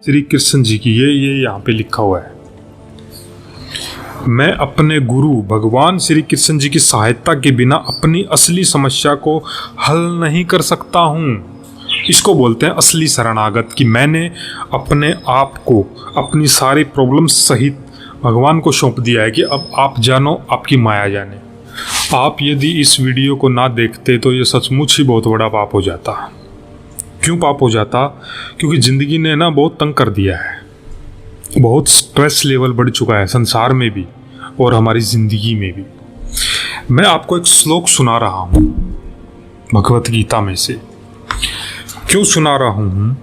श्री कृष्ण जी की ये यहाँ पे लिखा हुआ है, मैं अपने गुरु भगवान श्री कृष्ण जी की सहायता के बिना अपनी असली समस्या को हल नहीं कर सकता हूँ। इसको बोलते हैं असली शरणागत, कि मैंने अपने आप को अपनी सारी प्रॉब्लम सहित भगवान को सौंप दिया है कि अब आप जानो, आपकी माया जाने। आप यदि इस वीडियो को ना देखते तो ये सचमुच ही बहुत बड़ा पाप हो जाता। क्यों पाप हो जाता? क्योंकि ज़िंदगी ने ना बहुत तंग कर दिया है, बहुत स्ट्रेस लेवल बढ़ चुका है संसार में भी और हमारी ज़िंदगी में भी। मैं आपको एक श्लोक सुना रहा हूँ भगवत गीता में से। क्यों सुना रहा हूँ?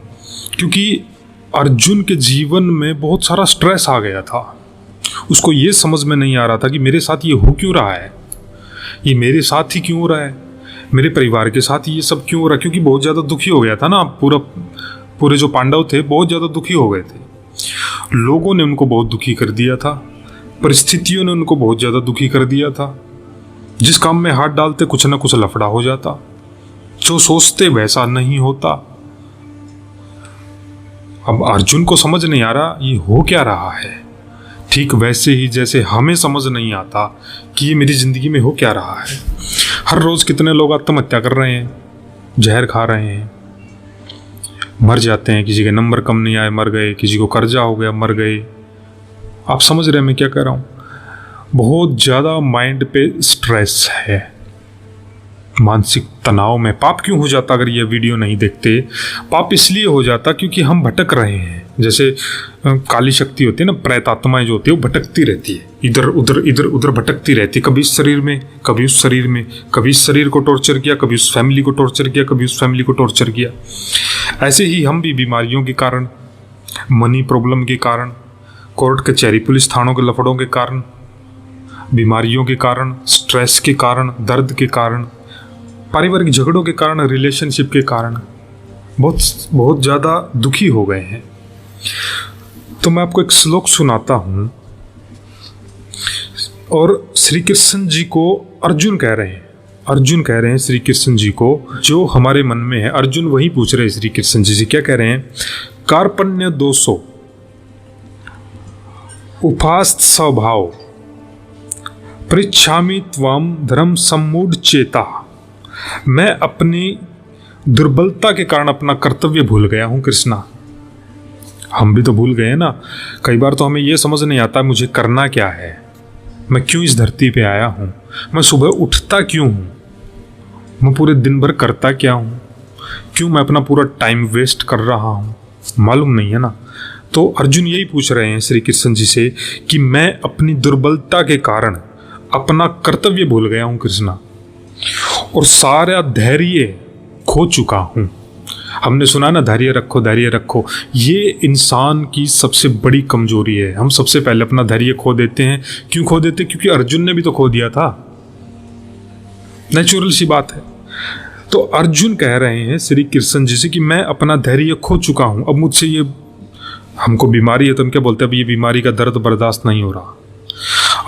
क्योंकि अर्जुन के जीवन में बहुत सारा स्ट्रेस आ गया था। उसको ये समझ में नहीं आ रहा था कि मेरे साथ ये हो क्यों रहा है, ये मेरे साथ ही क्यों हो रहा है, मेरे परिवार के साथ ये सब क्यों हो रहा है। क्योंकि बहुत ज़्यादा दुखी हो गया था ना, पूरे जो पांडव थे बहुत ज़्यादा दुखी हो गए थे। लोगों ने उनको बहुत दुखी कर दिया था, परिस्थितियों ने उनको बहुत ज़्यादा दुखी कर दिया था। जिस काम में हाथ डालते कुछ ना कुछ लफड़ा हो जाता, जो सोचते वैसा नहीं होता। अब अर्जुन को समझ नहीं आ रहा ये हो क्या रहा है, ठीक वैसे ही जैसे हमें समझ नहीं आता कि ये मेरी ज़िंदगी में हो क्या रहा है। हर रोज़ कितने लोग आत्महत्या कर रहे हैं, जहर खा रहे हैं, मर जाते हैं। किसी के नंबर कम नहीं आए, मर गए। किसी को कर्जा हो गया, मर गए। आप समझ रहे हैं मैं क्या कह रहा हूँ? बहुत ज़्यादा माइंड पे स्ट्रेस है, मानसिक तनाव में। पाप क्यों हो जाता? अगर ये वीडियो नहीं देखते, पाप इसलिए हो जाता क्योंकि हम भटक रहे हैं। जैसे काली शक्ति होती है ना, प्रेत आत्माएं जो होती है वो भटकती रहती है, इधर उधर भटकती रहती है। कभी इस शरीर में, कभी उस शरीर में, कभी इस शरीर को टॉर्चर किया, कभी उस फैमिली को टॉर्चर किया, कभी उस फैमिली को टॉर्चर किया। ऐसे ही हम भी बीमारियों के कारण, मनी प्रॉब्लम के कारण, कोर्ट कचहरी पुलिस थानों के लफड़ों के कारण, बीमारियों के कारण, स्ट्रेस के कारण, दर्द के कारण, पारिवारिक झगड़ों के कारण, रिलेशनशिप के कारण बहुत ज़्यादा दुखी हो गए हैं। तो मैं आपको एक श्लोक सुनाता हूँ और श्री कृष्ण जी को अर्जुन कह रहे हैं। अर्जुन कह रहे हैं श्री कृष्ण जी को जो हमारे मन में है। अर्जुन वही पूछ रहे हैं श्री कृष्ण जी से, क्या कह रहे हैं? कार्पण्य दोषो उपास्त स्वभाव पृच्छामि त्वाम धर्म सम्मूढ़ चेता। मैं अपनी दुर्बलता के कारण अपना कर्तव्य भूल गया हूँ कृष्णा। हम भी तो भूल गए हैं ना। कई बार तो हमें यह समझ नहीं आता मुझे करना क्या है, मैं क्यों इस धरती पे आया हूँ, मैं सुबह उठता क्यों हूँ, मैं पूरे दिन भर करता क्या हूँ, क्यों मैं अपना पूरा टाइम वेस्ट कर रहा हूँ, मालूम नहीं है ना। तो अर्जुन यही पूछ रहे हैं श्री कृष्ण जी से कि मैं अपनी दुर्बलता के कारण अपना कर्तव्य भूल गया हूँ कृष्णा, और सारा धैर्य खो चुका हूँ। हमने सुना ना, धैर्य रखो, धैर्य रखो। ये इंसान की सबसे बड़ी कमजोरी है। हम सबसे पहले अपना धैर्य खो देते हैं। क्यों खो देते? क्योंकि अर्जुन ने भी तो खो दिया था। नेचुरल सी बात है। तो अर्जुन कह रहे हैं श्री कृष्ण जी से कि मैं अपना धैर्य खो चुका हूँ। अब मुझसे ये, हमको बीमारी है तो हम क्या बोलते हैं, अब ये बीमारी का दर्द बर्दाश्त नहीं हो रहा,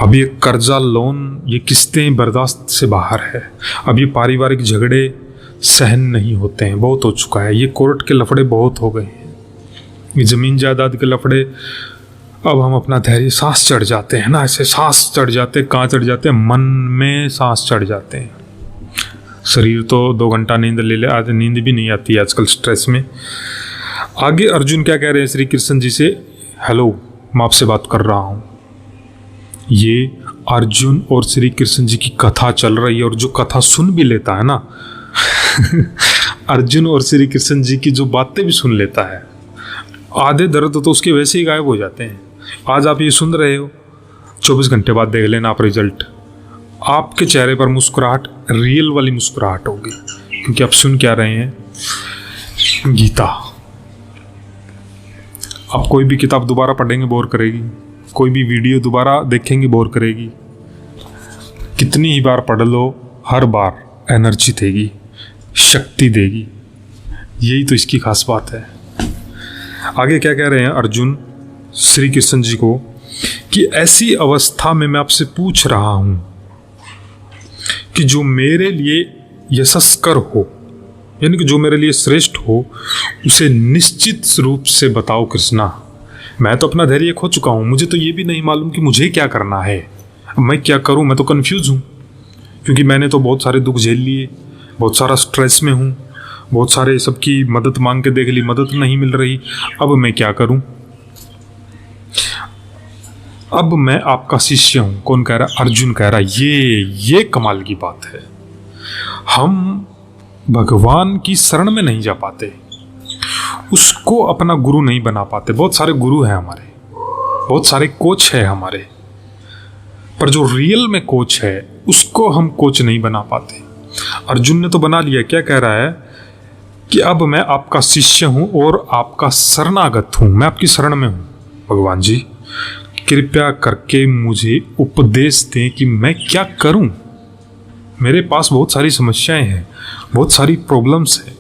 अब ये कर्जा, लोन, ये किस्तें बर्दाश्त से बाहर है, अब ये पारिवारिक झगड़े सहन नहीं होते हैं, बहुत हो चुका है, ये कोर्ट के लफड़े बहुत हो गए हैं, ये ज़मीन जायदाद के लफड़े। अब हम अपना धैर्य, सांस चढ़ जाते हैं ना, ऐसे सांस चढ़ जाते, कहाँ चढ़ जाते हैं? मन में सांस चढ़ जाते हैं। शरीर तो 2 घंटा नींद ले ले, आज नींद भी नहीं आती है आजकल स्ट्रेस में। आगे अर्जुन क्या कह रहे हैं श्री कृष्ण जी से? हेलो, मैं आपसे बात कर रहा हूँ। ये अर्जुन और श्री कृष्ण जी की कथा चल रही है, और जो कथा सुन भी लेता है ना अर्जुन और श्री कृष्ण जी की जो बातें भी सुन लेता है, आधे दर्द तो उसके वैसे ही गायब हो जाते हैं। आज आप ये सुन रहे हो, 24 घंटे बाद देख लेना आप रिजल्ट, आपके चेहरे पर मुस्कुराहट, रियल वाली मुस्कुराहट होगी, क्योंकि आप सुन क्या रहे हैं? गीता। आप कोई भी किताब दोबारा पढ़ेंगे बोर करेगी, कोई भी वीडियो दोबारा देखेंगे बोर करेगी, कितनी ही बार पढ़ लो हर बार एनर्जी देगी, शक्ति देगी। यही तो इसकी खास बात है। आगे क्या कह रहे हैं अर्जुन श्री कृष्ण जी को कि ऐसी अवस्था में मैं आपसे पूछ रहा हूं कि जो मेरे लिए यशस्कर हो, यानी कि जो मेरे लिए श्रेष्ठ हो उसे निश्चित रूप से बताओ कृष्णा। मैं तो अपना धैर्य खो चुका हूँ, मुझे तो ये भी नहीं मालूम कि मुझे क्या करना है। अब मैं क्या करूँ, मैं तो कन्फ्यूज हूँ, क्योंकि मैंने तो बहुत सारे दुख झेल लिए, बहुत सारा स्ट्रेस में हूँ, बहुत सारे सबकी मदद मांग के देख ली, मदद नहीं मिल रही। अब मैं क्या करूँ? अब मैं आपका शिष्य हूँ। कौन कह रहा? अर्जुन कह रहा। ये कमाल की बात है। हम भगवान की शरण में नहीं जा पाते, उसको अपना गुरु नहीं बना पाते। बहुत सारे गुरु हैं हमारे, बहुत सारे कोच है हमारे, पर जो रियल में कोच है उसको हम कोच नहीं बना पाते। अर्जुन ने तो बना लिया। क्या कह रहा है कि अब मैं आपका शिष्य हूं और आपका शरणागत हूं, मैं आपकी शरण में हूं। भगवान जी कृपया करके मुझे उपदेश दें कि मैं क्या करूं। मेरे पास बहुत सारी समस्याएं हैं, बहुत सारी प्रॉब्लम्स हैं।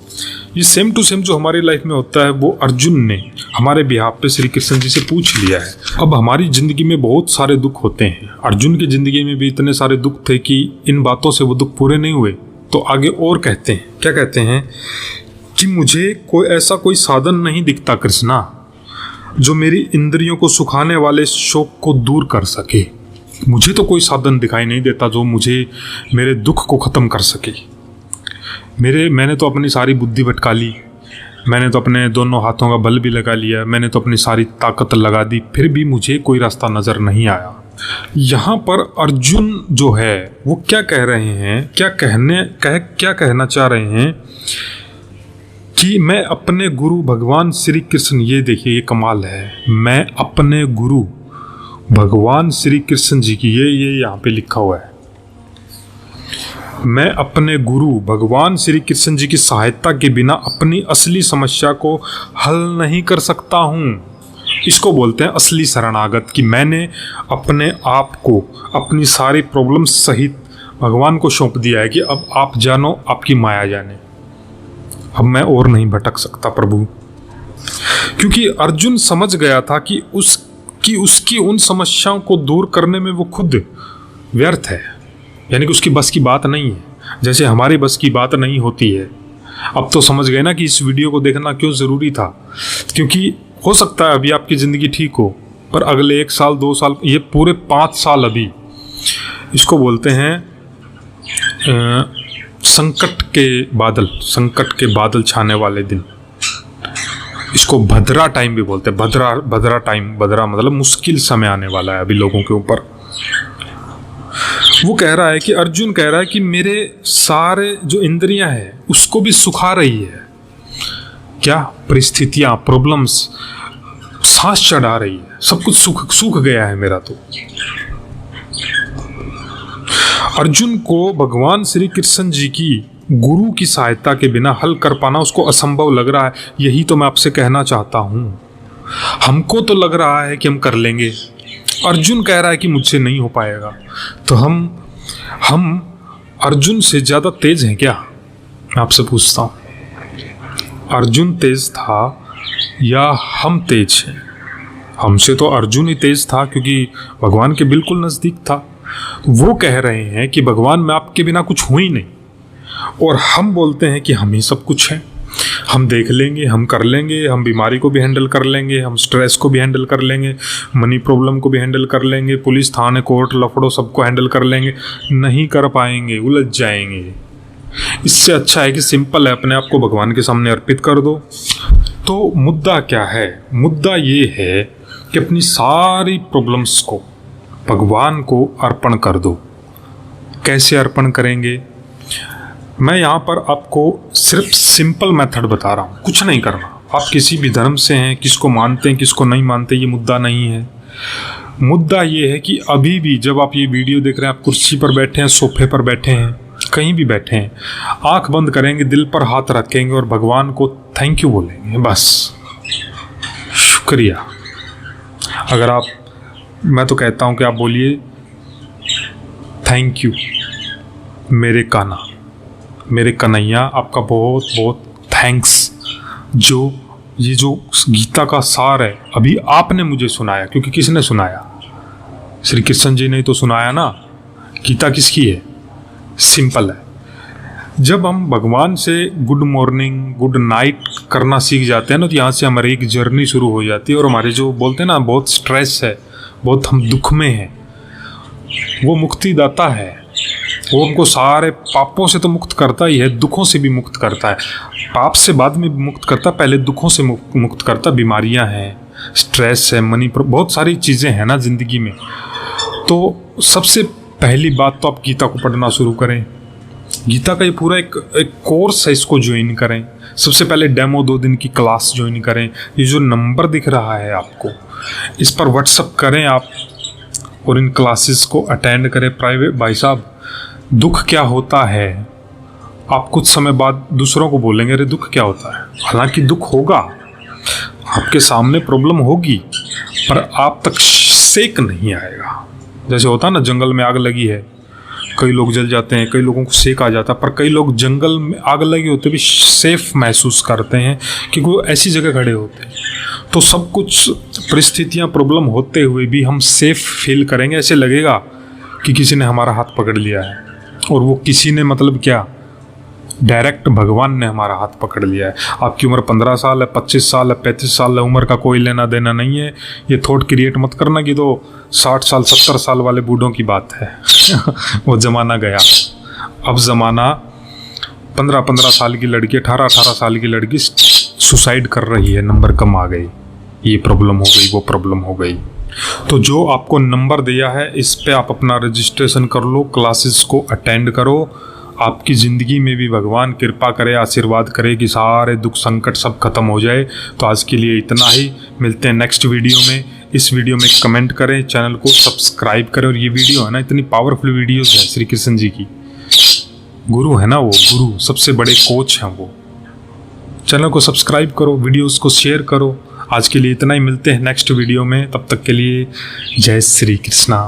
ये सेम टू सेम जो हमारी लाइफ में होता है वो अर्जुन ने हमारे बिहाफ पे श्री कृष्ण जी से पूछ लिया है। अब हमारी ज़िंदगी में बहुत सारे दुख होते हैं। अर्जुन की ज़िंदगी में भी इतने सारे दुख थे कि इन बातों से वो दुख पूरे नहीं हुए। तो आगे और कहते हैं, क्या कहते हैं कि मुझे कोई साधन नहीं दिखता कृष्णा जो मेरी इंद्रियों को सुखाने वाले शोक को दूर कर सके। मुझे तो कोई साधन दिखाई नहीं देता जो मुझे मेरे दुख को ख़त्म कर सके। मैंने तो अपनी सारी बुद्धि भटका ली, मैंने तो अपने दोनों हाथों का बल भी लगा लिया, मैंने तो अपनी सारी ताकत लगा दी, फिर भी मुझे कोई रास्ता नज़र नहीं आया। यहाँ पर अर्जुन जो है वो क्या कह रहे हैं, क्या कहना चाह रहे हैं कि मैं अपने गुरु भगवान श्री कृष्ण, ये देखिए ये कमाल है, मैं अपने गुरु भगवान श्री कृष्ण जी की, ये यहाँ पे लिखा हुआ है, मैं अपने गुरु भगवान श्री कृष्ण जी की सहायता के बिना अपनी असली समस्या को हल नहीं कर सकता हूँ। इसको बोलते हैं असली शरणागत, कि मैंने अपने आप को अपनी सारी प्रॉब्लम सहित भगवान को सौंप दिया है कि अब आप जानो, आपकी माया जाने, अब मैं और नहीं भटक सकता प्रभु। क्योंकि अर्जुन समझ गया था कि उसकी उन समस्याओं को दूर करने में वो खुद व्यर्थ है, यानी कि उसकी बस की बात नहीं है, जैसे हमारी बस की बात नहीं होती है। अब तो समझ गए ना कि इस वीडियो को देखना क्यों ज़रूरी था। क्योंकि हो सकता है अभी आपकी ज़िंदगी ठीक हो, पर अगले 1 साल 2 साल, ये पूरे 5 साल अभी, इसको बोलते हैं संकट के बादल छाने वाले दिन। इसको भद्रा टाइम भी बोलते हैं। भद्रा टाइम, भद्रा मतलब मुश्किल समय आने वाला है अभी लोगों के ऊपर। वो कह रहा है कि अर्जुन कह रहा है कि मेरे सारे जो इंद्रियां हैं उसको भी सुखा रही है। क्या परिस्थितियां, प्रॉब्लम्स सांस चढ़ा रही है, सब कुछ सूख गया है मेरा। तो अर्जुन को भगवान श्री कृष्ण जी की गुरु की सहायता के बिना हल कर पाना उसको असंभव लग रहा है। यही तो मैं आपसे कहना चाहता हूं। हमको तो लग रहा है कि हम कर लेंगे, अर्जुन कह रहा है कि मुझसे नहीं हो पाएगा। तो हम अर्जुन से ज़्यादा तेज हैं क्या? मैं आपसे पूछता हूँ, अर्जुन तेज था या हम तेज हैं? हमसे तो अर्जुन ही तेज था, क्योंकि भगवान के बिल्कुल नज़दीक था। वो कह रहे हैं कि भगवान मैं आपके बिना कुछ हूँ ही नहीं, और हम बोलते हैं कि हम ही सब कुछ हैं, हम देख लेंगे, हम कर लेंगे, हम बीमारी को भी हैंडल कर लेंगे, हम स्ट्रेस को भी हैंडल कर लेंगे, मनी प्रॉब्लम को भी हैंडल कर लेंगे, पुलिस थाने कोर्ट लफड़ों सबको हैंडल कर लेंगे। नहीं कर पाएंगे, उलझ जाएंगे। इससे अच्छा है कि सिंपल है, अपने आप को भगवान के सामने अर्पित कर दो। तो मुद्दा क्या है? मुद्दा ये है कि अपनी सारी प्रॉब्लम्स को भगवान को अर्पण कर दो। कैसे अर्पण करेंगे? मैं यहाँ पर आपको सिर्फ सिंपल मेथड बता रहा हूँ, कुछ नहीं करना। आप किसी भी धर्म से हैं, किसको मानते हैं किसको नहीं मानते, ये मुद्दा नहीं है। मुद्दा ये है कि अभी भी जब आप ये वीडियो देख रहे हैं, आप कुर्सी पर बैठे हैं, सोफे पर बैठे हैं, कहीं भी बैठे हैं, आंख बंद करेंगे, दिल पर हाथ रखेंगे और भगवान को थैंक यू बोलेंगे, बस शुक्रिया। अगर आप, मैं तो कहता हूँ कि आप बोलिए थैंक यू मेरे कान्हा, मेरे कन्हैया, आपका बहुत बहुत थैंक्स। जो ये जो गीता का सार है अभी आपने मुझे सुनाया, क्योंकि किसने सुनाया? श्री कृष्ण जी ने तो सुनाया ना। गीता किसकी है? सिंपल है, जब हम भगवान से गुड मॉर्निंग गुड नाइट करना सीख जाते हैं ना, तो यहाँ से हमारी एक जर्नी शुरू हो जाती है। और हमारे जो बोलते हैं ना बहुत स्ट्रेस है, बहुत हम दुख में हैं, वो मुक्तिदाता है। वो हमको सारे पापों से तो मुक्त करता ही है, दुखों से भी मुक्त करता है। पाप से बाद में मुक्त करता, पहले दुखों से मुक्त करता। बीमारियां हैं, स्ट्रेस है, मनी, बहुत सारी चीज़ें हैं ना ज़िंदगी में। तो सबसे पहली बात तो आप गीता को पढ़ना शुरू करें। गीता का ये पूरा एक कोर्स है, इसको ज्वाइन करें। सबसे पहले डेमो 2 दिन की क्लास ज्वाइन करें। ये जो नंबर दिख रहा है आपको, इस पर व्हाट्सअप करें आप और इन क्लासेस को अटेंड करें प्राइवेट। भाई साहब, दुख क्या होता है आप कुछ समय बाद दूसरों को बोलेंगे, अरे दुख क्या होता है। हालांकि दुख होगा, आपके सामने प्रॉब्लम होगी, पर आप तक सेक नहीं आएगा। जैसे होता है ना, जंगल में आग लगी है, कई लोग जल जाते हैं, कई लोगों को सेक आ जाता है, पर कई लोग जंगल में आग लगी होते भी सेफ महसूस करते हैं क्योंकि वो ऐसी जगह खड़े होते हैं। तो सब कुछ परिस्थितियां प्रॉब्लम होते हुए भी हम सेफ फील करेंगे। ऐसे लगेगा कि किसी ने हमारा हाथ पकड़ लिया है, और वो किसी ने मतलब क्या, डायरेक्ट भगवान ने हमारा हाथ पकड़ लिया है। आपकी उम्र 15 साल है, 25 साल है, 35 साल है, उम्र का कोई लेना देना नहीं है। ये थॉट क्रिएट मत करना कि तो 60 साल 70 साल वाले बूढ़ों की बात है। वो ज़माना गया। अब ज़माना 15-15 साल की लड़की, 18-18 साल की लड़की सुसाइड कर रही है, नंबर कम आ गई, ये प्रॉब्लम हो गई, वो प्रॉब्लम हो गई। तो जो आपको नंबर दिया है, इस पे आप अपना रजिस्ट्रेशन कर लो, क्लासेस को अटेंड करो। आपकी ज़िंदगी में भी भगवान कृपा करे, आशीर्वाद करे कि सारे दुख संकट सब खत्म हो जाए। तो आज के लिए इतना ही, मिलते हैं नेक्स्ट वीडियो में। इस वीडियो में कमेंट करें, चैनल को सब्सक्राइब करें। और ये वीडियो है ना, इतनी पावरफुल वीडियोस है श्री कृष्ण जी की। गुरु है ना वो, गुरु सबसे बड़े कोच हैं वो। चैनल को सब्सक्राइब करो, वीडियोस को शेयर करो। आज के लिए इतना ही, मिलते हैं नेक्स्ट वीडियो में। तब तक के लिए जय श्री कृष्णा।